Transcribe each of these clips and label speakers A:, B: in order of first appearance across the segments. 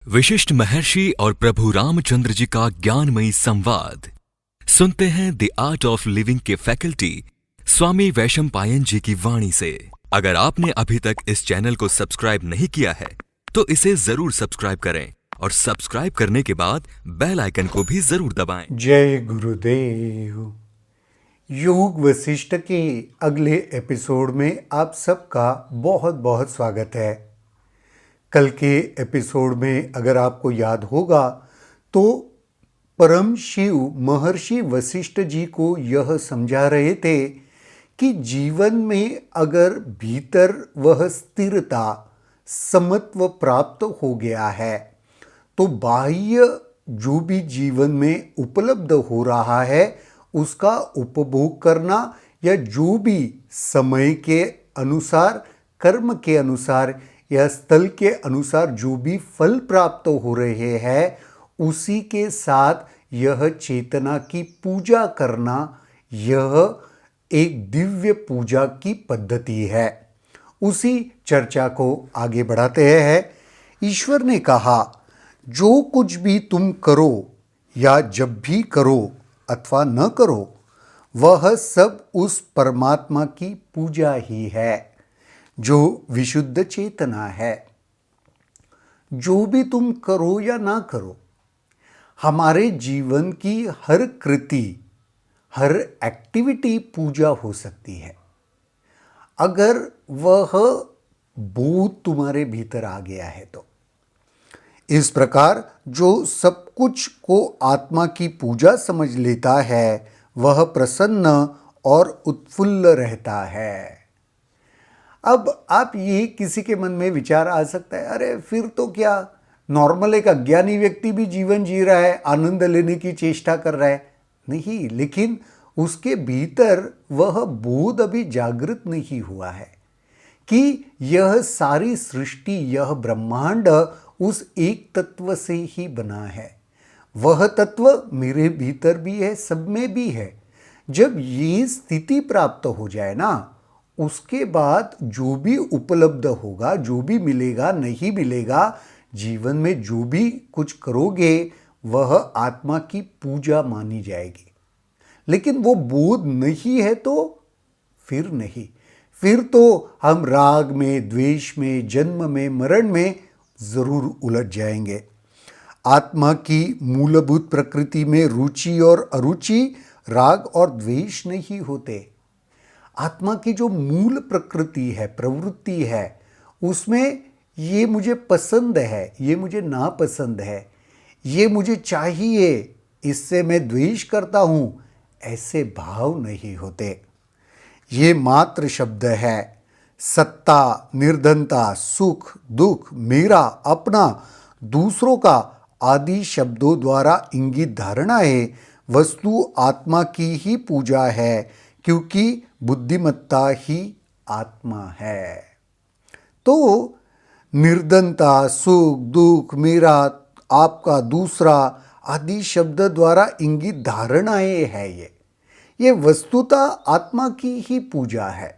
A: विशिष्ट महर्षि और प्रभु रामचंद्र जी का ज्ञानमयी संवाद सुनते हैं द आर्ट ऑफ लिविंग के फैकल्टी स्वामी वैशंपायन जी की वाणी से। अगर आपने अभी तक इस चैनल को सब्सक्राइब नहीं किया है तो इसे जरूर सब्सक्राइब करें और सब्सक्राइब करने के बाद बेल आइकन को भी जरूर दबाएं।
B: जय गुरुदेव। योग वशिष्ठ के अगले एपिसोड में आप सबका बहुत बहुत स्वागत है। कल के एपिसोड में अगर आपको याद होगा तो परम शिव महर्षि वशिष्ठ जी को यह समझा रहे थे कि जीवन में अगर भीतर वह स्थिरता समत्व प्राप्त हो गया है तो बाह्य जो भी जीवन में उपलब्ध हो रहा है उसका उपभोग करना या जो भी समय के अनुसार कर्म के अनुसार या स्थल के अनुसार जो भी फल प्राप्त हो रहे हैं उसी के साथ यह चेतना की पूजा करना यह एक दिव्य पूजा की पद्धति है। उसी चर्चा को आगे बढ़ाते हैं। ईश्वर ने कहा, जो कुछ भी तुम करो या जब भी करो अथवा न करो वह सब उस परमात्मा की पूजा ही है जो विशुद्ध चेतना है। जो भी तुम करो या ना करो, हमारे जीवन की हर कृति हर एक्टिविटी पूजा हो सकती है अगर वह बोध तुम्हारे भीतर आ गया है तो। इस प्रकार जो सब कुछ को आत्मा की पूजा समझ लेता है वह प्रसन्न और उत्फुल्ल रहता है। अब आप ये किसी के मन में विचार आ सकता है, अरे फिर तो क्या, नॉर्मल एक अज्ञानी व्यक्ति भी जीवन जी रहा है, आनंद लेने की चेष्टा कर रहा है। नहीं, लेकिन उसके भीतर वह बोध अभी जागृत नहीं हुआ है कि यह सारी सृष्टि यह ब्रह्मांड उस एक तत्व से ही बना है। वह तत्व मेरे भीतर भी है, सब में भी है। जब ये स्थिति प्राप्त हो जाए ना, उसके बाद जो भी उपलब्ध होगा, जो भी मिलेगा नहीं मिलेगा, जीवन में जो भी कुछ करोगे वह आत्मा की पूजा मानी जाएगी। लेकिन वो बोध नहीं है तो फिर नहीं, फिर तो हम राग में, द्वेष में, जन्म में, मरण में जरूर उलझ जाएंगे। आत्मा की मूलभूत प्रकृति में रुचि और अरुचि, राग और द्वेष नहीं होते। आत्मा की जो मूल प्रकृति है, प्रवृत्ति है, उसमें ये मुझे पसंद है, ये मुझे नापसंद है, ये मुझे चाहिए, इससे मैं द्वेष करता हूं, ऐसे भाव नहीं होते। ये मात्र शब्द है। सत्ता, निर्धनता, सुख, दुख, मेरा, अपना, दूसरों का आदि शब्दों द्वारा इंगित धारणाएं वस्तु आत्मा की ही पूजा है, क्योंकि बुद्धिमत्ता ही आत्मा है। तो निर्धनता, सुख, दुख, मेरा, आपका, दूसरा आदि शब्द द्वारा इंगित धारणाएं है। ये वस्तुतः आत्मा की ही पूजा है,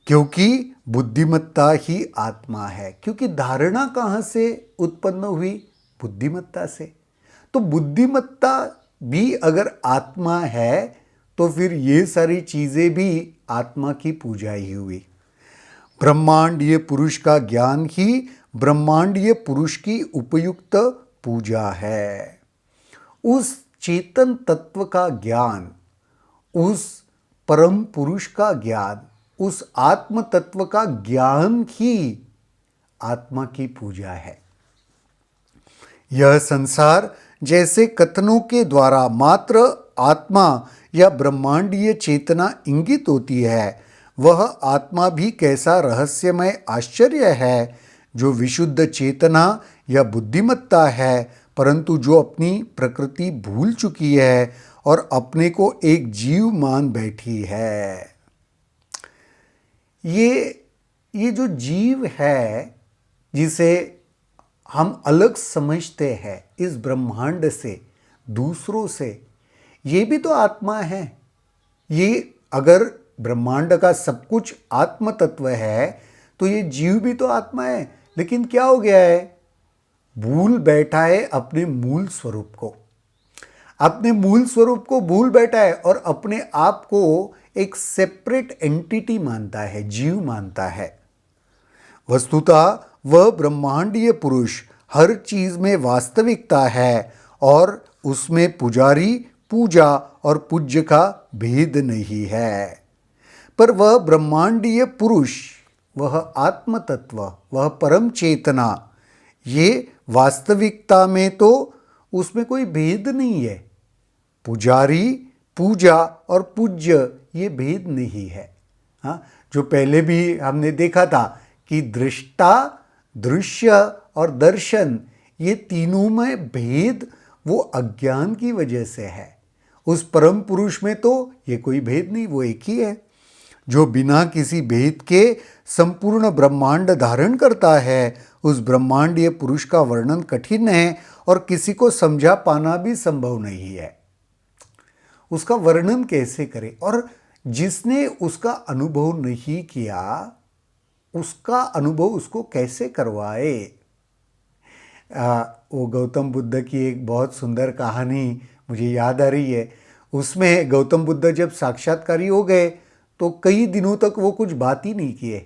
B: क्योंकि बुद्धिमत्ता ही आत्मा है। क्योंकि धारणा कहाँ से उत्पन्न हुई? बुद्धिमत्ता से। तो बुद्धिमत्ता भी अगर आत्मा है तो फिर ये सारी चीजें भी आत्मा की पूजा ही हुई। ब्रह्मांडीय पुरुष का ज्ञान ही ब्रह्मांडीय पुरुष की उपयुक्त पूजा है। उस चेतन तत्व का ज्ञान, उस परम पुरुष का ज्ञान, उस आत्म तत्व का ज्ञान ही आत्मा की पूजा है। यह संसार जैसे कथनों के द्वारा मात्र आत्मा या ब्रह्मांडीय चेतना इंगित होती है, वह आत्मा भी कैसा रहस्यमय आश्चर्य है जो विशुद्ध चेतना या बुद्धिमत्ता है, परंतु जो अपनी प्रकृति भूल चुकी है और अपने को एक जीव मान बैठी है। ये जो जीव है जिसे हम अलग समझते हैं इस ब्रह्मांड से, दूसरों से, ये भी तो आत्मा है। ये अगर ब्रह्मांड का सब कुछ आत्म तत्व है तो ये जीव भी तो आत्मा है। लेकिन क्या हो गया है, भूल बैठा है अपने मूल स्वरूप को, अपने मूल स्वरूप को भूल बैठा है और अपने आप को एक सेपरेट एंटिटी मानता है, जीव मानता है। वस्तुतः वह ब्रह्मांडीय पुरुष हर चीज में वास्तविकता है और उसमें पुजारी, पूजा और पूज्य का भेद नहीं है। पर वह ब्रह्मांडीय पुरुष, वह आत्म तत्व, वह परम चेतना, ये वास्तविकता में तो उसमें कोई भेद नहीं है। पुजारी, पूजा और पूज्य ये भेद नहीं है। हाँ, जो पहले भी हमने देखा था कि दृष्टा, दृश्य और दर्शन, ये तीनों में भेद वो अज्ञान की वजह से है। उस परम पुरुष में तो ये कोई भेद नहीं, वो एक ही है जो बिना किसी भेद के संपूर्ण ब्रह्मांड धारण करता है। उस ब्रह्मांडीय पुरुष का वर्णन कठिन है और किसी को समझा पाना भी संभव नहीं है। उसका वर्णन कैसे करें, और जिसने उसका अनुभव नहीं किया उसका अनुभव उसको कैसे करवाए। वो गौतम बुद्ध की एक बहुत सुंदर कहानी मुझे याद आ रही है। उसमें गौतम बुद्ध जब साक्षात्कारी हो गए तो कई दिनों तक वो कुछ बात ही नहीं किए।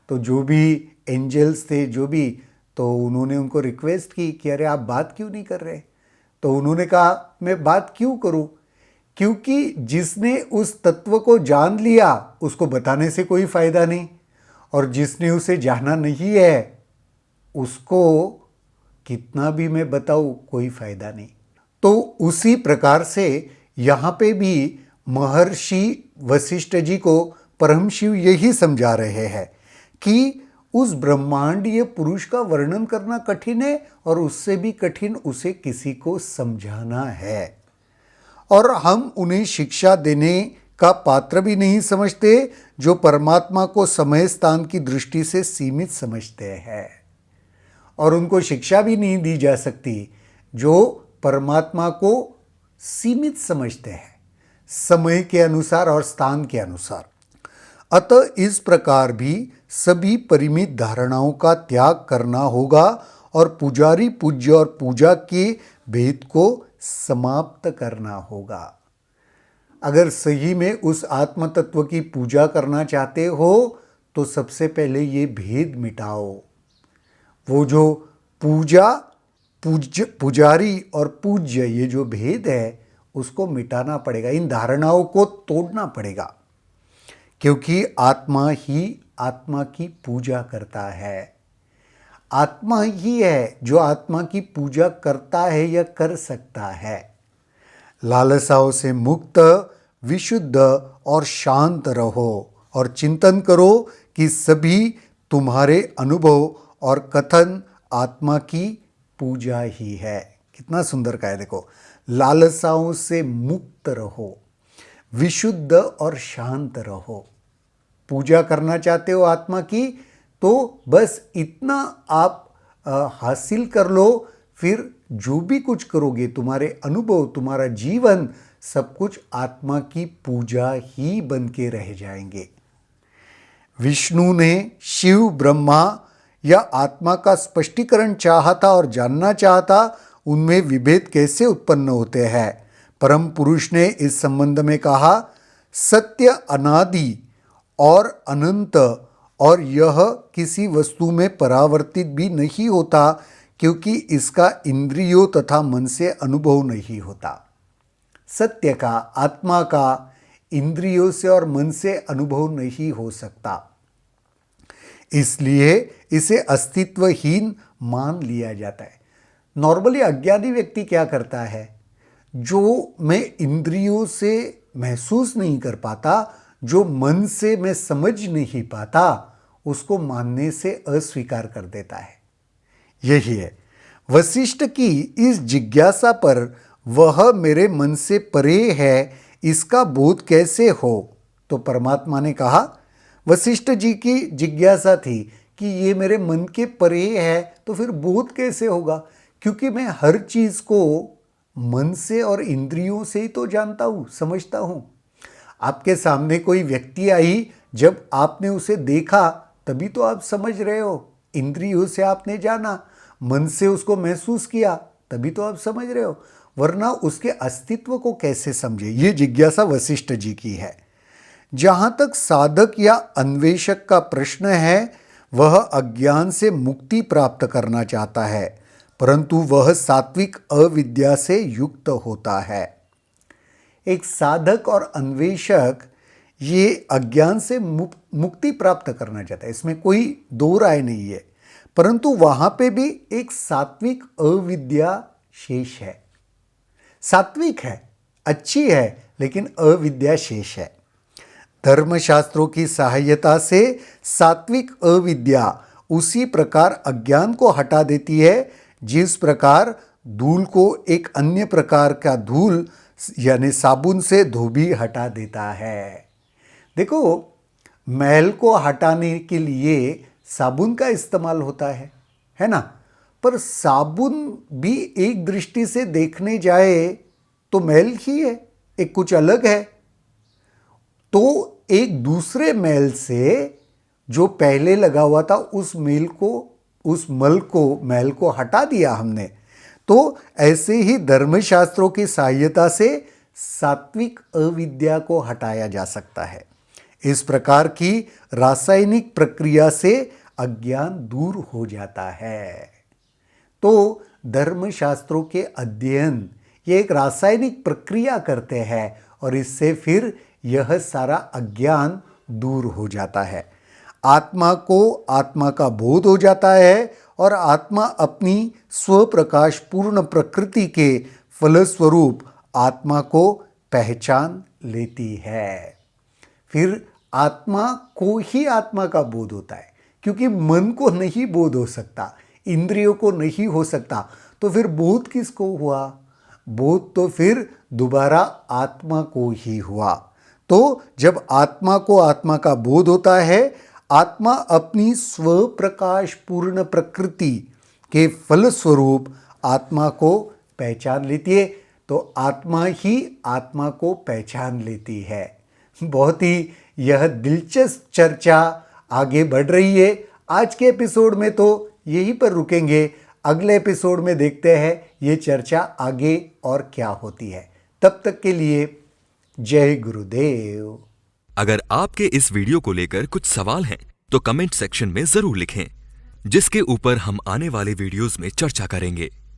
B: तो जो भी एंजल्स थे, जो भी, तो उन्होंने उनको रिक्वेस्ट की कि अरे आप बात क्यों नहीं कर रहे। तो उन्होंने कहा मैं बात क्यों करूं, क्योंकि जिसने उस तत्व को जान लिया उसको बताने से कोई फायदा नहीं, और जिसने उसे जाना नहीं है उसको कितना भी मैं बताऊं कोई फायदा नहीं। तो उसी प्रकार से यहाँ पे भी महर्षि वशिष्ठ जी को परम शिव यही समझा रहे हैं कि उस ब्रह्मांडीय पुरुष का वर्णन करना कठिन है और उससे भी कठिन उसे किसी को समझाना है। और हम उन्हें शिक्षा देने का पात्र भी नहीं समझते जो परमात्मा को समय स्थान की दृष्टि से सीमित समझते हैं, और उनको शिक्षा भी नहीं दी जा सकती जो परमात्मा को सीमित समझते हैं समय के अनुसार और स्थान के अनुसार। अतः इस प्रकार भी सभी परिमित धारणाओं का त्याग करना होगा और पुजारी, पूज्य और पूजा के भेद को समाप्त करना होगा। अगर सही में उस आत्म तत्व की पूजा करना चाहते हो तो सबसे पहले ये भेद मिटाओ। वो जो पूजा, पुजारी और पूज्य, ये जो भेद है उसको मिटाना पड़ेगा, इन धारणाओं को तोड़ना पड़ेगा, क्योंकि आत्मा ही आत्मा की पूजा करता है। आत्मा ही है जो आत्मा की पूजा करता है या कर सकता है। लालसाओं से मुक्त, विशुद्ध और शांत रहो और चिंतन करो कि सभी तुम्हारे अनुभव और कथन आत्मा की पूजा ही है। कितना सुंदर कहा है, देखो, लालसाओं से मुक्त रहो, विशुद्ध और शांत रहो। पूजा करना चाहते हो आत्मा की, तो बस इतना आप हासिल कर लो, फिर जो भी कुछ करोगे, तुम्हारे अनुभव, तुम्हारा जीवन, सब कुछ आत्मा की पूजा ही बन के रह जाएंगे। विष्णु ने शिव, ब्रह्मा या आत्मा का स्पष्टीकरण चाहा था और जानना चाहता उनमें विभेद कैसे उत्पन्न होते हैं। परम पुरुष ने इस संबंध में कहा, सत्य अनादि और अनंत, और यह किसी वस्तु में परावर्तित भी नहीं होता क्योंकि इसका इंद्रियों तथा मन से अनुभव नहीं होता। सत्य का, आत्मा का इंद्रियों से और मन से अनुभव नहीं हो सकता, इसलिए इसे अस्तित्वहीन मान लिया जाता है। नॉर्मली अज्ञानी व्यक्ति क्या करता है, जो मैं इंद्रियों से महसूस नहीं कर पाता, जो मन से मैं समझ नहीं पाता, उसको मानने से अस्वीकार कर देता है। यही है वशिष्ठ की इस जिज्ञासा पर, वह मेरे मन से परे है, इसका बोध कैसे हो। तो परमात्मा ने कहा, वशिष्ठ जी की जिज्ञासा थी कि ये मेरे मन के परे है तो फिर बोध कैसे होगा, क्योंकि मैं हर चीज को मन से और इंद्रियों से ही तो जानता हूं, समझता हूं। आपके सामने कोई व्यक्ति आई, जब आपने उसे देखा तभी तो आप समझ रहे हो, इंद्रियों से आपने जाना। मन से उसको महसूस किया तभी तो आप समझ रहे हो, वरना उसके अस्तित्व को कैसे समझे। ये जिज्ञासा वशिष्ठ जी की है। जहां तक साधक या अन्वेषक का प्रश्न है, वह अज्ञान से मुक्ति प्राप्त करना चाहता है, परंतु वह सात्विक अविद्या से युक्त होता है। एक साधक और अन्वेषक ये अज्ञान से मुक्ति प्राप्त करना चाहता है, इसमें कोई दो राय नहीं है, परंतु वहां पे भी एक सात्विक अविद्या शेष है। सात्विक है, अच्छी है, लेकिन अविद्या शेष है। धर्मशास्त्रों की सहायता से सात्विक अविद्या उसी प्रकार अज्ञान को हटा देती है जिस प्रकार धूल को एक अन्य प्रकार का धूल यानी साबुन से धोबी हटा देता है। देखो, मैल को हटाने के लिए साबुन का इस्तेमाल होता है ना, पर साबुन भी एक दृष्टि से देखने जाए तो मैल ही है, एक कुछ अलग है। तो एक दूसरे मैल से जो पहले लगा हुआ था उस मैल को हटा दिया हमने। तो ऐसे ही धर्मशास्त्रों की सहायता से सात्विक अविद्या को हटाया जा सकता है। इस प्रकार की रासायनिक प्रक्रिया से अज्ञान दूर हो जाता है। तो धर्मशास्त्रों के अध्ययन ये एक रासायनिक प्रक्रिया करते हैं और इससे फिर यह सारा अज्ञान दूर हो जाता है। आत्मा को आत्मा का बोध हो जाता है और आत्मा अपनी स्वप्रकाश पूर्ण प्रकृति के फलस्वरूप आत्मा को पहचान लेती है। फिर आत्मा को ही आत्मा का बोध होता है, क्योंकि मन को नहीं बोध हो सकता, इंद्रियों को नहीं हो सकता, तो फिर बोध किसको हुआ? बोध तो फिर दोबारा आत्मा को ही हुआ। तो जब आत्मा को आत्मा का बोध होता है, आत्मा अपनी स्वप्रकाश पूर्ण प्रकृति के फलस्वरूप आत्मा को पहचान लेती है। तो आत्मा ही आत्मा को पहचान लेती है। बहुत ही यह दिलचस्प चर्चा आगे बढ़ रही है। आज के एपिसोड में तो यहीं पर रुकेंगे, अगले एपिसोड में देखते हैं ये चर्चा आगे और क्या होती है। तब तक के लिए जय गुरुदेव।
A: अगर आपके इस वीडियो को लेकर कुछ सवाल हैं तो कमेंट सेक्शन में जरूर लिखें, जिसके ऊपर हम आने वाले वीडियोस में चर्चा करेंगे।